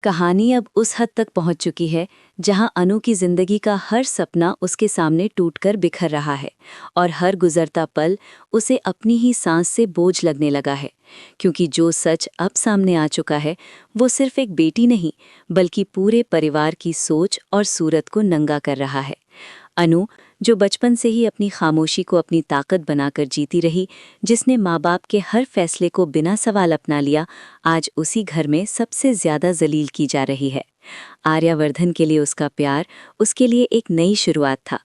कहानी अब उस हद तक पहुंच चुकी है जहां अनु की जिंदगी का हर सपना उसके सामने टूटकर बिखर रहा है और हर गुजरता पल उसे अपनी ही सांस से बोझ लगने लगा है, क्योंकि जो सच अब सामने आ चुका है वो सिर्फ एक बेटी नहीं बल्कि पूरे परिवार की सोच और सूरत को नंगा कर रहा है। अनु, जो बचपन से ही अपनी खामोशी को अपनी ताकत बनाकर जीती रही, जिसने माँ बाप के हर फैसले को बिना सवाल अपना लिया, आज उसी घर में सबसे ज्यादा जलील की जा रही है। आर्यावर्धन के लिए उसका प्यार उसके लिए एक नई शुरुआत था,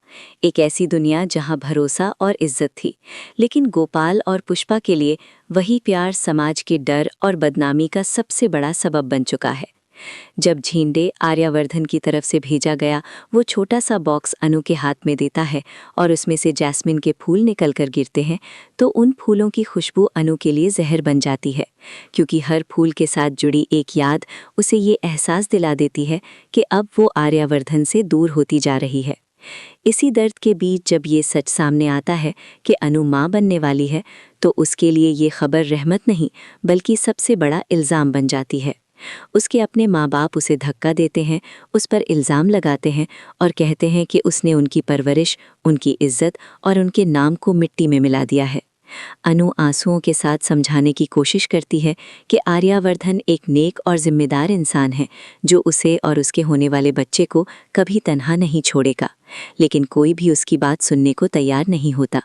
एक ऐसी दुनिया जहां भरोसा और इज्जत थी। लेकिन गोपाल और पुष्पा के लिए वही प्यार समाज के डर और बदनामी का सबसे बड़ा सबब बन चुका है। जब झींडे आर्यावर्धन की तरफ से भेजा गया वो छोटा सा बॉक्स अनु के हाथ में देता है और उसमें से जैस्मिन के फूल निकलकर गिरते हैं, तो उन फूलों की खुशबू अनु के लिए जहर बन जाती है, क्योंकि हर फूल के साथ जुड़ी एक याद उसे ये एहसास दिला देती है कि अब वो आर्यावर्धन से दूर होती जा रही है। इसी दर्द के बीच जब ये सच सामने आता है कि अनु माँ बनने वाली है, तो उसके लिए ये खबर रहमत नहीं बल्कि सबसे बड़ा इल्ज़ाम बन जाती है। उसके अपने माँ बाप उसे धक्का देते हैं, उस पर इल्ज़ाम लगाते हैं और कहते हैं कि उसने उनकी परवरिश, उनकी इज्जत और उनके नाम को मिट्टी में मिला दिया है। अनु आंसुओं के साथ समझाने की कोशिश करती है कि आर्यावर्धन एक नेक और जिम्मेदार इंसान है जो उसे और उसके होने वाले बच्चे को कभी तन्हा नहीं छोड़ेगा, लेकिन कोई भी उसकी बात सुनने को तैयार नहीं होता।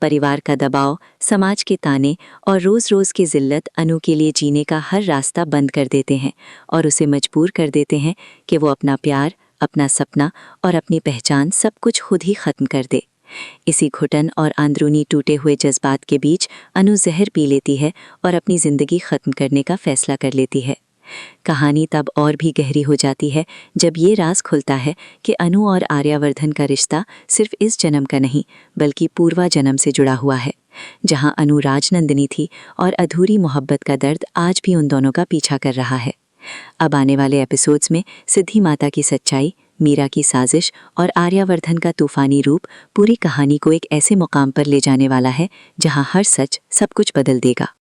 परिवार का दबाव, समाज के ताने और रोज़-रोज़ की जिल्लत अनु के लिए जीने का हर रास्ता बंद कर देते हैं और उसे मजबूर कर देते हैं कि वो अपना प्यार, अपना सपना और अपनी पहचान सब कुछ खुद ही ख़त्म कर दे। इसी घुटन और अंदरूनी टूटे हुए जज्बात के बीच अनु जहर पी लेती है और अपनी ज़िंदगी ख़त्म करने का फ़ैसला कर लेती है। कहानी तब और भी गहरी हो जाती है जब ये राज खुलता है कि अनु और आर्यावर्धन का रिश्ता सिर्फ इस जन्म का नहीं बल्कि पूर्वा जन्म से जुड़ा हुआ है, जहां अनु राजनंदिनी थी और अधूरी मोहब्बत का दर्द आज भी उन दोनों का पीछा कर रहा है। अब आने वाले एपिसोड्स में सिद्धि माता की सच्चाई, मीरा की साजिश और आर्यावर्धन का तूफानी रूप पूरी कहानी को एक ऐसे मुकाम पर ले जाने वाला है जहां हर सच सब कुछ बदल देगा।